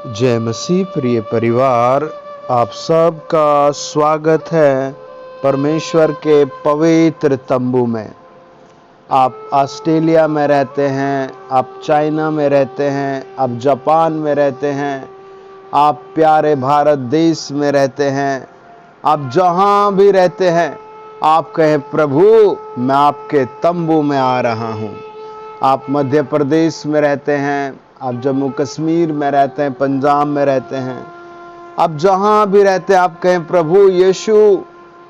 जय मसीह प्रिय परिवार, आप सबका स्वागत है परमेश्वर के पवित्र तंबू में। आप ऑस्ट्रेलिया में रहते हैं, आप चाइना में रहते हैं, आप जापान में रहते हैं, आप प्यारे भारत देश में रहते हैं, आप जहां भी रहते हैं, आप कहें प्रभु मैं आपके तंबू में आ रहा हूं। आप मध्य प्रदेश में रहते हैं, आप जम्मू कश्मीर में रहते हैं, पंजाब में रहते हैं, आप जहां भी रहते हैं, आप कहें प्रभु यीशु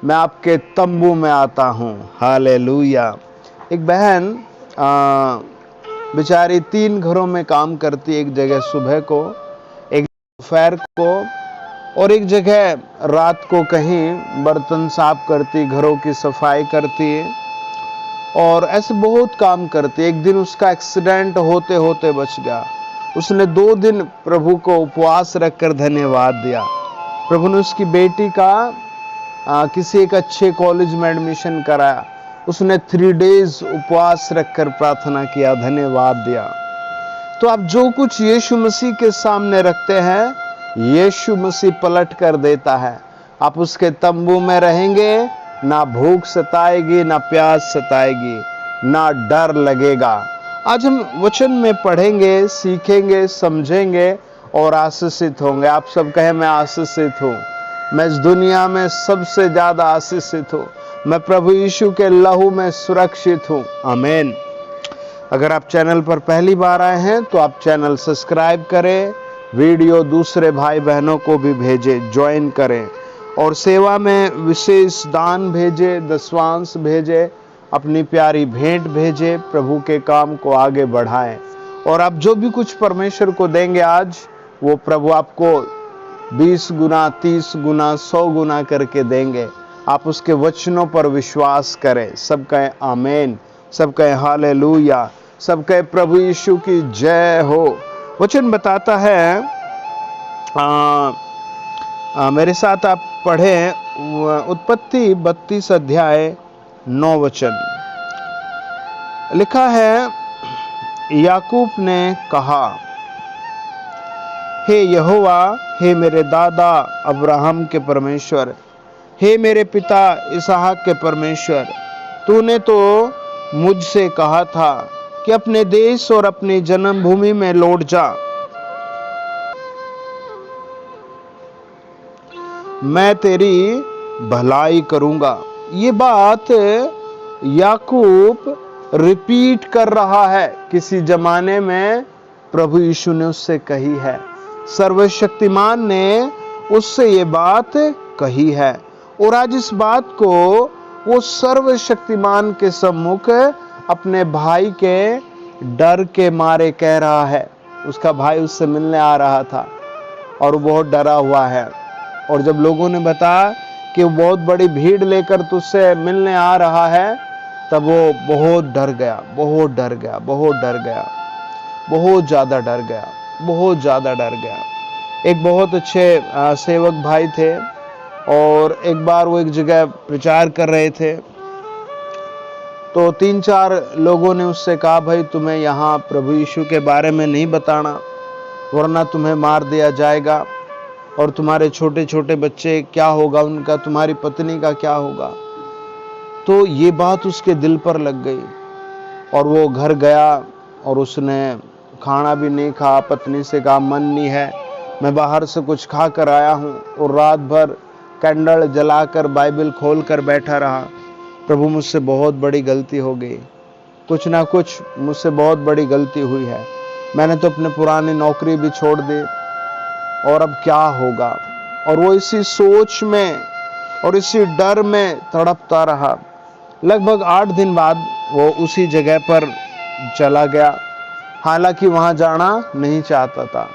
मैं आपके तंबू में आता हूं। हालेलुया। एक बहन बेचारी 3 घरों में काम करती, एक जगह सुबह को, एक दोपहर को और एक जगह रात को कहीं बर्तन साफ करती, घरों की सफाई करती और ऐसे बहुत काम करती। एक दिन उसका एक्सीडेंट होते होते बच गया। उसने 2 दिन प्रभु को उपवास रखकर धन्यवाद दिया। प्रभु ने उसकी बेटी का किसी एक अच्छे कॉलेज में एडमिशन कराया। उसने 3 डेज उपवास रखकर प्रार्थना किया, धन्यवाद दिया। तो आप जो कुछ यीशु मसीह के सामने रखते हैं, यीशु मसीह पलट कर देता है। आप उसके तंबू में रहेंगे, ना भूख सताएगी, ना प्यास सताएगी, ना डर लगेगा। आज हम वचन में पढ़ेंगे, सीखेंगे, समझेंगे और आशीषित होंगे। आप सब कहें मैं आशीषित हूँ, मैं इस दुनिया में सबसे ज्यादा आशीषित हूँ, मैं प्रभु यीशु के लहू में सुरक्षित हूँ। आमीन। अगर आप चैनल पर पहली बार आए हैं तो आप चैनल सब्सक्राइब करें, वीडियो दूसरे भाई बहनों को भी भेजें, ज्वाइन करें और सेवा में विशेष दान भेजे, दशवांश भेजे, अपनी प्यारी भेंट भेजे, प्रभु के काम को आगे बढ़ाएं। और आप जो भी कुछ परमेश्वर को देंगे आज, वो प्रभु आपको 20 गुना, 30 गुना, 100 गुना करके देंगे। आप उसके वचनों पर विश्वास करें। सब कहें आमीन, सब कहें हालेलुया, सब कहें प्रभु यीशु की जय हो। वचन बताता है, मेरे साथ आप पढ़ें उत्पत्ति 32 अध्याय 9 वचन। लिखा है, याकूब ने कहा, हे यहोवा, हे मेरे दादा अब्राहम के परमेश्वर, हे मेरे पिता इसहाक के परमेश्वर, तूने तो मुझसे कहा था कि अपने देश और अपनी जन्मभूमि में लौट जा। मैं तेरी भलाई करूंगा। ये बात याकूब रिपीट कर रहा है। किसी जमाने में प्रभु यीशु ने उससे कही है, सर्वशक्तिमान ने उससे ये बात कही है और आज इस बात को वो सर्वशक्तिमान के सम्मुख अपने भाई के डर के मारे कह रहा है। उसका भाई उससे मिलने आ रहा था और वो बहुत डरा हुआ है। और जब लोगों ने बताया कि वो बहुत बड़ी भीड़ लेकर तुझसे मिलने आ रहा है, तब वो बहुत डर गया, बहुत डर गया, बहुत डर गया, बहुत ज़्यादा डर गया, बहुत ज़्यादा डर गया। एक बहुत अच्छे सेवक भाई थे और एक बार वो एक जगह प्रचार कर रहे थे, तो 3-4 लोगों ने उससे कहा, भाई तुम्हें यहाँ प्रभु यीशु के बारे में नहीं बताना, वरना तुम्हें मार दिया जाएगा और तुम्हारे छोटे छोटे बच्चे क्या होगा उनका, तुम्हारी पत्नी का क्या होगा। तो ये बात उसके दिल पर लग गई और वो घर गया और उसने खाना भी नहीं खा। पत्नी से कहा, मन नहीं है, मैं बाहर से कुछ खा कर आया हूँ। और रात भर कैंडल जलाकर बाइबल खोल कर बैठा रहा। प्रभु मुझसे बहुत बड़ी गलती हो गई, कुछ ना कुछ मुझसे बहुत बड़ी गलती हुई है, मैंने तो अपनी पुरानी नौकरी भी छोड़ दी और अब क्या होगा। और वो इसी सोच में और इसी डर में तड़पता रहा। लगभग 8 दिन बाद वो उसी जगह पर चला गया। हालांकि वहां जाना नहीं चाहता था।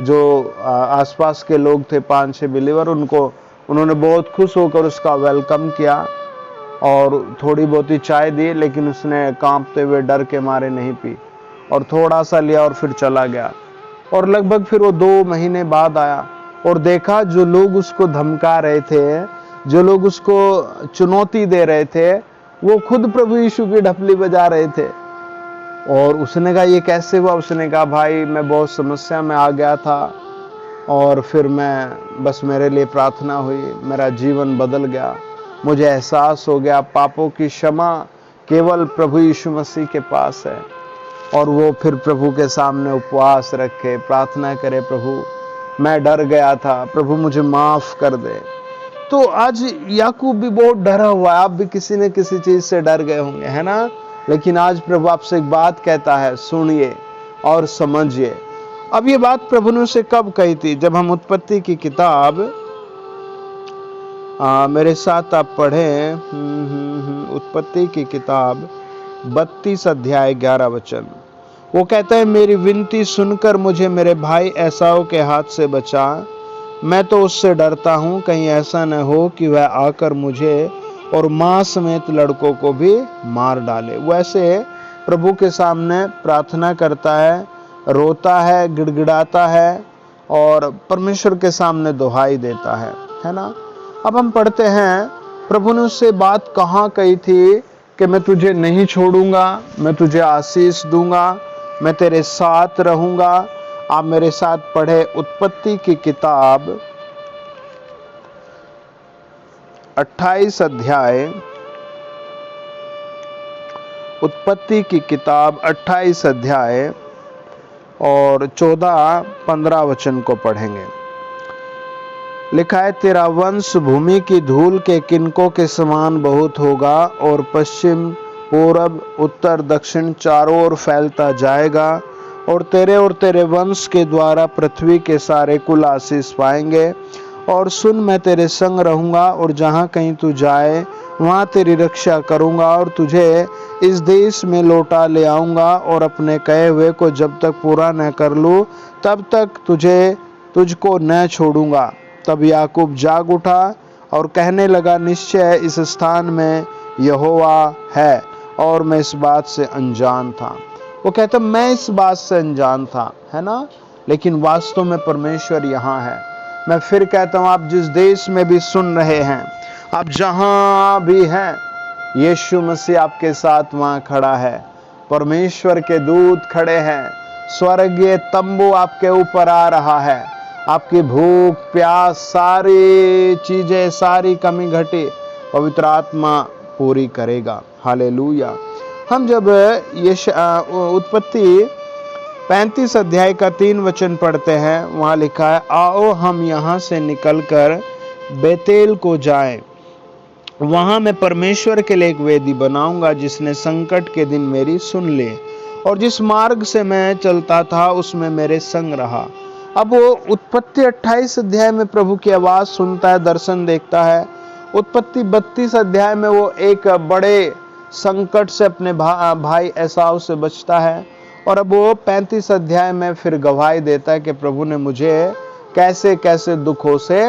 जो आसपास के लोग थे, 5-6 बिलीवर, उन्होंने बहुत खुश होकर उसका वेलकम किया और थोड़ी बहुत ही चाय दी, लेकिन उसने कांपते हुए डर के मारे नहीं पी और थोड़ा सा लिया और फिर चला गया। और लगभग फिर वो 2 महीने बाद आया और देखा जो लोग उसको धमका रहे थे, जो लोग उसको चुनौती दे रहे थे, वो खुद प्रभु यीशु की ढपली बजा रहे थे। और उसने कहा, ये कैसे हुआ? उसने कहा, भाई मैं बहुत समस्या में आ गया था, और फिर मैं बस मेरे लिए प्रार्थना हुई, मेरा जीवन बदल गया। मुझे एहसास हो गया पापों की क्षमा केवल प्रभु यीशु मसीह के पास है। और वो फिर प्रभु के सामने उपवास रखे, प्रार्थना करे, प्रभु मैं डर गया था, प्रभु मुझे माफ कर दे। तो आज याकूब भी बहुत डरा हुआ है। आप भी किसी न किसी चीज से डर गए होंगे, है ना? लेकिन आज प्रभु आपसे एक बात कहता है, सुनिए और समझिए। अब ये बात प्रभु ने उसे कब कही थी? जब हम उत्पत्ति की किताब मेरे साथ आप पढ़ें, उत्पत्ति की किताब 32 अध्याय 11 वचन। वो कहता है, मेरी विनती सुनकर मुझे मेरे भाई एसाव के हाथ से बचा। मैं तो उससे डरता हूँ, कहीं ऐसा न हो कि वह आकर मुझे और माँ समेत लड़कों को भी मार डाले। वैसे प्रभु के सामने प्रार्थना करता है, रोता है, गिड़गिड़ाता है और परमेश्वर के सामने दुहाई देता है ना? अब हम पढ़ते हैं, प्रभु ने उससे बात कहाँ कही थी कि मैं तुझे नहीं छोड़ूंगा, मैं तुझे आशीष दूंगा, मैं तेरे साथ रहूंगा। आप मेरे साथ पढ़े उत्पत्ति की किताब 28 अध्याय, उत्पत्ति की किताब 28 अध्याय और 14-15 वचन को पढ़ेंगे। लिखा है, तेरा वंश भूमि की धूल के किनकों के समान बहुत होगा और पश्चिम, पूरब, उत्तर, दक्षिण चारों ओर फैलता जाएगा और तेरे वंश के द्वारा पृथ्वी के सारे कुल आशीष पाएंगे। और सुन, मैं तेरे संग रहूंगा और जहां कहीं तू जाए वहां तेरी रक्षा करूंगा और तुझे इस देश में लौटा ले आऊंगा और अपने कहे हुए को जब तक पूरा न कर लूं तब तक तुझको न छोड़ूंगा। तब याकूब जाग उठा और कहने लगा, निश्चय इस स्थान में यहोवा है और मैं इस बात से अनजान था। वो कहता, मैं इस बात से अनजान था, है ना? लेकिन वास्तव में परमेश्वर यहाँ है। मैं फिर कहता हूँ, आप जिस देश में भी सुन रहे हैं, आप जहां भी हैं, यीशु मसीह आपके साथ वहां खड़ा है। परमेश्वर के दूत खड़े हैं, स्वर्गीय तंबू आपके ऊपर आ रहा है। आपकी भूख प्यास सारी चीजें, सारी कमी घटी पवित्र आत्मा पूरी करेगा। हालेलुया। हम जब उत्पत्ति 35 अध्याय का 3 वचन पढ़ते हैं, वहां लिखा है, आओ हम यहाँ से निकलकर बेतेल को जाएं। वहां मैं परमेश्वर के लिए एक वेदी बनाऊंगा जिसने संकट के दिन मेरी सुन ले और जिस मार्ग से मैं चलता था उसमें मेरे संग रहा। अब वो उत्पत्ति 28 अध्याय में प्रभु की आवाज सुनता है, दर्शन देखता है। उत्पत्ति 32 अध्याय में वो एक बड़े संकट से अपने भाई एसाव से बचता है और अब वो 35 अध्याय में फिर गवाही देता है कि प्रभु ने मुझे कैसे कैसे दुखों से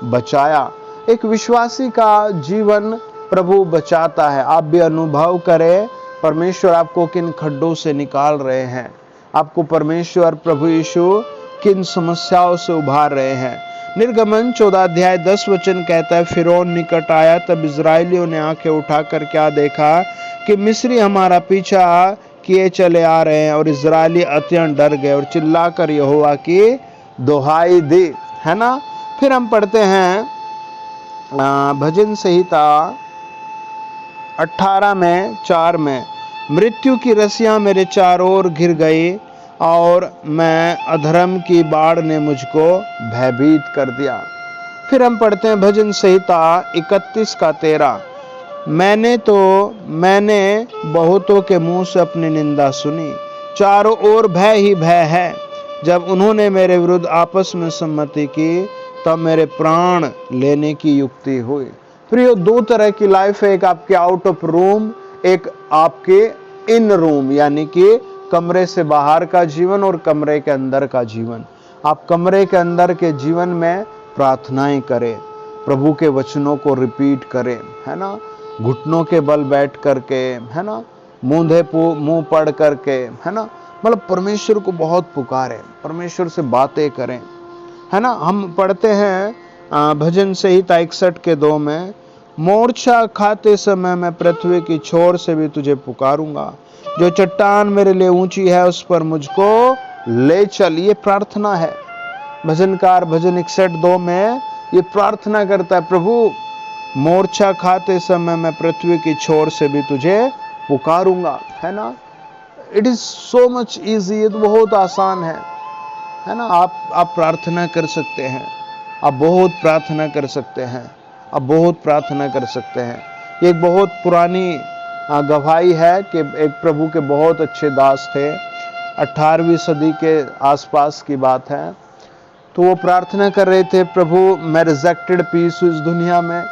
बचाया। एक विश्वासी का जीवन प्रभु बचाता है। आप भी अनुभव करें, परमेश्वर आपको किन खड्डों से निकाल रहे हैं, आपको परमेश्वर प्रभु यीशु किन समस्याओं से उभार रहे हैं। निर्गमन 14 अध्याय 10 वचन कहता है, फिरौन निकट आया तब इजराइलियों ने आंखें उठाकर क्या देखा कि मिस्री हमारा पीछा किए चले आ रहे हैं और इजरायली अत्यंत डर गए और चिल्लाकर यहोवा की दुहाई दी, है ना? फिर हम पढ़ते हैं भजन संहिता 18 में 4 में, मृत्यु की रस्सियां मेरे चारों ओर घिर गई और मैं अधर्म की बाढ़ ने मुझको भयभीत कर दिया। फिर हम पढ़ते हैं भजन संहिता 31 का 13, मैंने बहुतों के मुंह से अपनी निंदा सुनी, चारों ओर भय ही भय है। जब उन्होंने मेरे विरुद्ध आपस में सम्मति की तब मेरे प्राण लेने की युक्ति हुई। फिर ये दो तरह की लाइफ है, एक आपके आउट ऑफ रूम, एक आपके इन रूम, यानी कि कमरे से बाहर का जीवन और कमरे के अंदर का जीवन। आप कमरे के अंदर के जीवन में प्रार्थनाएं करें, प्रभु के वचनों को रिपीट करें, है ना? घुटनों के बल बैठ करके, है ना? मुंह पढ़ करके, है ना? मतलब परमेश्वर को बहुत पुकारें, परमेश्वर से बातें करें, है ना? हम पढ़ते हैं भजन संहिता 61 के 2 में, मोर्चा खाते समय मैं पृथ्वी की छोर से भी तुझे पुकारूंगा, जो चट्टान मेरे लिए ऊंची है उस पर मुझको ले चल। ये प्रार्थना है, भजनकार भजन 61:2 में ये प्रार्थना करता है, प्रभु मोर्चा खाते समय मैं पृथ्वी की छोर से भी तुझे पुकारूंगा, है ना। It is so much easy, ये तो बहुत आसान है ना। आप प्रार्थना कर सकते हैं, आप बहुत प्रार्थना कर सकते हैं, आप बहुत प्रार्थना कर सकते हैं। ये एक बहुत पुरानी गवाही है कि एक प्रभु के बहुत अच्छे दास थे, 18वीं सदी के आसपास की बात है। तो वो प्रार्थना कर रहे थे, प्रभु मैं रिजेक्टेड पीस हूँ इस दुनिया में,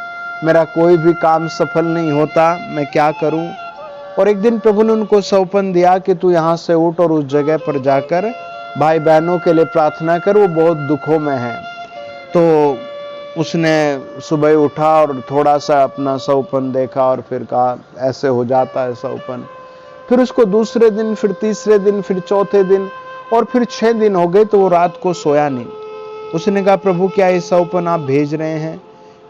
मेरा कोई भी काम सफल नहीं होता, मैं क्या करूं। और एक दिन प्रभु ने उनको सौंपन दिया कि तू यहाँ से उठ और उस जगह पर जाकर भाई बहनों के लिए प्रार्थना कर, वो बहुत दुखों में है। तो उसने सुबह उठा और थोड़ा सा अपना सौंपन देखा और फिर कहा ऐसे हो जाता है सौंपन। फिर उसको दूसरे दिन, फिर तीसरे दिन, फिर चौथे दिन और फिर 6 दिन हो गए, तो वो रात को सोया नहीं। उसने कहा प्रभु क्या ये सौंपन आप भेज रहे हैं,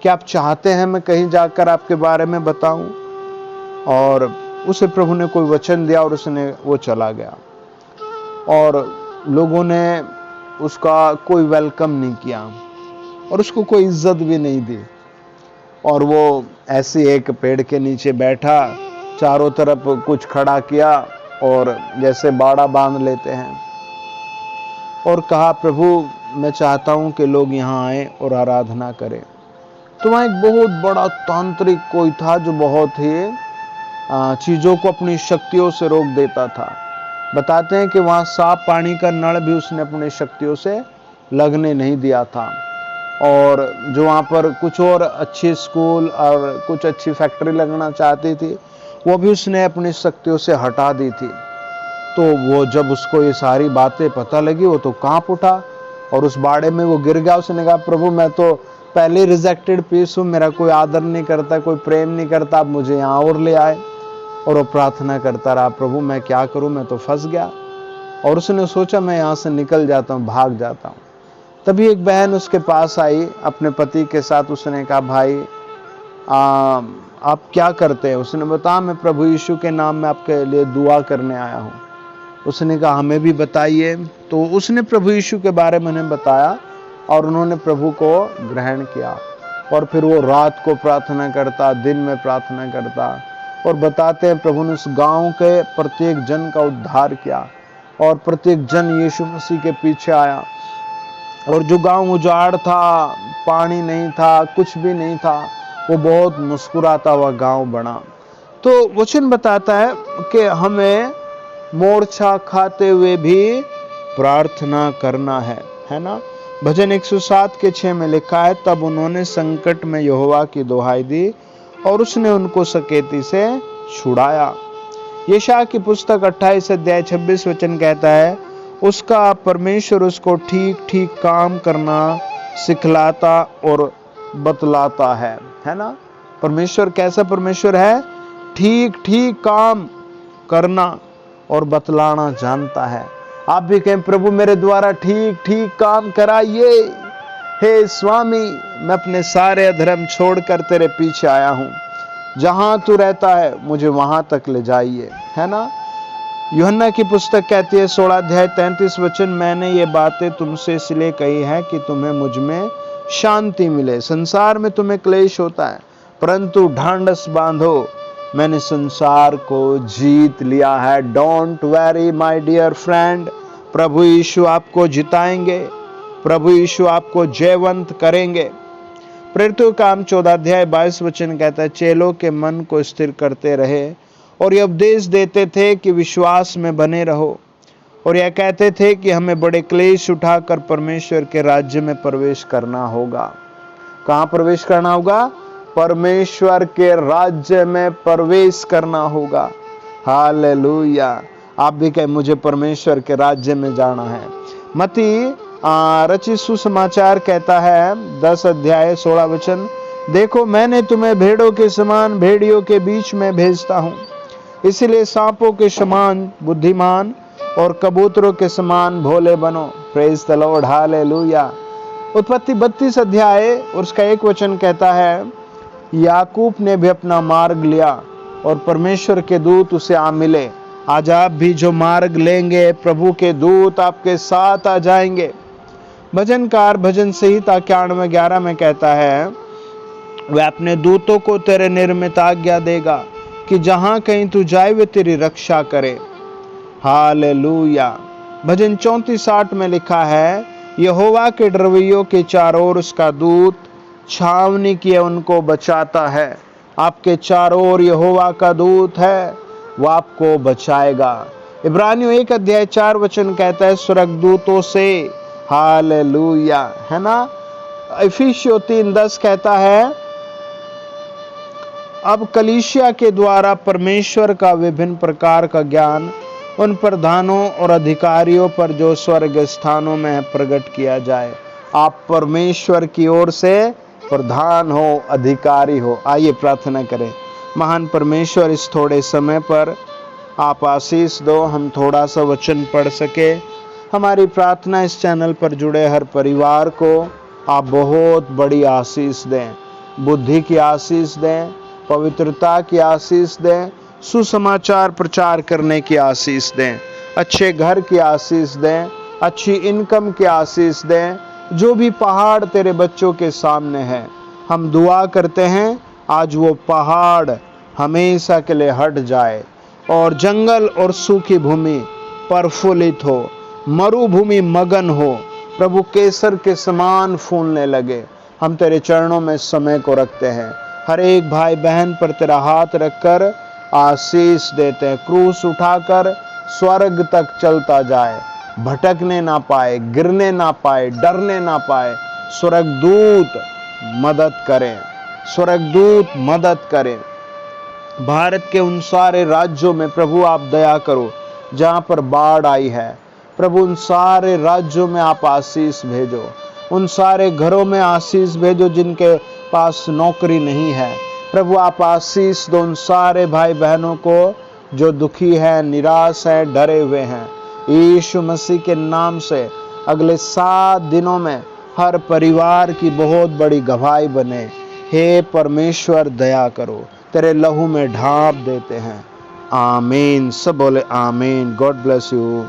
क्या आप चाहते हैं मैं कहीं जाकर आपके बारे में बताऊं। और उसे प्रभु ने कोई वचन दिया और उसने वो चला गया और लोगों ने उसका कोई वेलकम नहीं किया और उसको कोई इज्जत भी नहीं दी। और वो ऐसे एक पेड़ के नीचे बैठा, चारों तरफ कुछ खड़ा किया और जैसे बाड़ा बांध लेते हैं और कहा प्रभु मैं चाहता हूं कि लोग यहाँ आए और आराधना करें। तो वहाँ एक बहुत बड़ा तांत्रिक कोई था जो बहुत ही चीज़ों को अपनी शक्तियों से रोक देता था। बताते हैं कि वहाँ साफ पानी का नल भी उसने अपनी शक्तियों से लगने नहीं दिया था। और जो वहाँ पर कुछ और अच्छे स्कूल और कुछ अच्छी फैक्ट्री लगना चाहती थी, वो भी उसने अपनी शक्तियों से हटा दी थी। तो वो जब उसको ये सारी बातें पता लगी, वो तो कांप उठा और उस बाड़े में वो गिर गया। उसने कहा प्रभु मैं तो पहले रिजेक्टेड पीस हूँ, मेरा कोई आदर नहीं करता, कोई प्रेम नहीं करता, आप मुझे यहाँ और ले आए। और वो प्रार्थना करता रहा, प्रभु मैं क्या करूँ, मैं तो फंस गया। और उसने सोचा मैं यहाँ से निकल जाता हूँ, भाग जाता हूँ। तभी एक बहन उसके पास आई अपने पति के साथ। उसने कहा भाई आप क्या करते हैं। उसने बताया मैं प्रभु यीशु के नाम में आपके लिए दुआ करने आया हूँ। उसने कहा हमें भी बताइए। तो उसने प्रभु यीशु के बारे में उन्हें बताया और उन्होंने प्रभु को ग्रहण किया। और फिर वो रात को प्रार्थना करता, दिन में प्रार्थना करता। और बताते हैं प्रभु ने उस गांव के प्रत्येक जन का उद्धार किया और प्रत्येक जन यीशु मसीह के पीछे आया। और जो गांव उजाड़ था, पानी नहीं था, कुछ भी नहीं था, वो बहुत मुस्कुराता हुआ गांव बना। तो वचन बताता है कि हमें मोर्चा खाते हुए भी प्रार्थना करना है ना। भजन 107:6 में लिखा है तब उन्होंने संकट में यहोवा की दुहाई दी और उसने उनको सकेती से छुड़ाया। यशायाह की पुस्तक 28:26 वचन कहता है उसका परमेश्वर उसको ठीक ठीक काम करना सिखलाता और बतलाता है ना। परमेश्वर कैसा परमेश्वर है, ठीक ठीक काम करना और बतलाना जानता है। आप भी कहें प्रभु मेरे द्वारा ठीक ठीक काम कराइए। हे स्वामी मैं अपने सारे अधर्म छोड़कर तेरे पीछे आया हूँ, जहां तू रहता है मुझे वहां तक ले जाइए, है ना। यूहन्ना की पुस्तक कहती है 16:33 वचन मैंने ये बातें तुमसे इसलिए कही है कि तुम्हें मुझ में शांति मिले। संसार में तुम्हें क्लेश होता है परंतु ढांढस बांधो, मैंने संसार को जीत लिया है। Don't worry my dear friend, प्रभु यीशु आपको जिताएंगे, प्रभु यीशु आपको जयवंत करेंगे। प्रेरितों का काम 14:22 वचन कहता है चेलों के मन को स्थिर करते रहे और ये उपदेश देते थे कि विश्वास में बने रहो। और यह कहते थे कि हमें बड़े क्लेश उठाकर परमेश्वर के राज्य में प्रवेश करना होगा। कहाँ प्रवेश करना होगा? परमेश्वर के राज्य में प्रवेश करना होगा। हालेलुया। आप भी कहें मुझे परमेश्वर के राज्य में जाना है। मत्ती रचित सुसमाचार कहता है 10:16 वचन देखो मैंने तुम्हें भेड़ों के समान भेड़ियों के बीच में भेजता हूँ, इसलिए सांपों के समान बुद्धिमान और कबूतरों के समान भोले बनो। Praise the Lord, hallelujah. उत्पत्ति 32 और उसका 1 वचन कहता है याकूब ने भी अपना मार्ग लिया और परमेश्वर के दूत उसे आ मिले। आज आप भी जो मार्ग लेंगे प्रभु के दूत आपके साथ आ जाएंगे। भजनकार भजन संहिता 91:11 में कहता है, वह अपने दूतों को तेरे निर्मित आज्ञा देगा कि जहां कहीं तू जाए वे तेरी रक्षा करे। हालेलुया। भजन 34:8 में लिखा है, यहोवा के डरवैयों के चारों ओर उसका दूत छावनी किए उनको बचाता है। आपके चारों ओर यहोवा का दूत है, वो आपको बचाएगा। इब्रानियों 1:4 कहता है, स्वर्गदूतों से। हालेलुया, है ना। इफिसियों 3:10 कहता है, अब कलीसिया के द्वारा परमेश्वर का विभिन्न प्रकार का ज्ञान उन प्रधानों और अधिकारियों पर जो स्वर्ग स्थानों में प्रकट किया जाए। आप परमेश्वर की ओर से प्रधान हो, अधिकारी हो। आइए प्रार्थना करें। महान परमेश्वर, इस थोड़े समय पर आप आशीष दो, हम थोड़ा सा वचन पढ़ सके। हमारी प्रार्थना, इस चैनल पर जुड़े हर परिवार को आप बहुत बड़ी आशीष दें, बुद्धि की आशीष दें, पवित्रता की आशीष दें, सुसमाचार प्रचार करने की आशीष दें, अच्छे घर की आशीष दें, अच्छी इनकम की आशीष दें। जो भी पहाड़ तेरे बच्चों के सामने है, हम दुआ करते हैं आज वो पहाड़ हमेशा के लिए हट जाए और जंगल और सूखी भूमि प्रफुल्लित हो, मरुभूमि मगन हो, प्रभु केसर के समान फूलने लगे। हम तेरे चरणों में समय को रखते हैं। हर एक भाई बहन पर तेरा हाथ रखकर आशीष देते हैं। क्रूस उठाकर स्वर्ग तक चलता जाए, भटकने ना पाए, गिरने ना पाए, डरने ना पाए। स्वर्गदूत मदद करें, स्वर्गदूत मदद करें। भारत के उन सारे राज्यों में प्रभु आप दया करो जहां पर बाढ़ आई है। प्रभु उन सारे राज्यों में आप आशीष भेजो, उन सारे घरों में आशीष भेजो जिनके पास नौकरी नहीं है। प्रभु आप आशीष दो उन सारे भाई बहनों को जो दुखी हैं, निराश हैं, डरे हुए हैं। यीशु मसीह के नाम से अगले 7 दिनों में हर परिवार की बहुत बड़ी गवाही बने। हे परमेश्वर दया करो, तेरे लहू में ढांप देते हैं। आमीन। सब बोले आमीन। God bless you.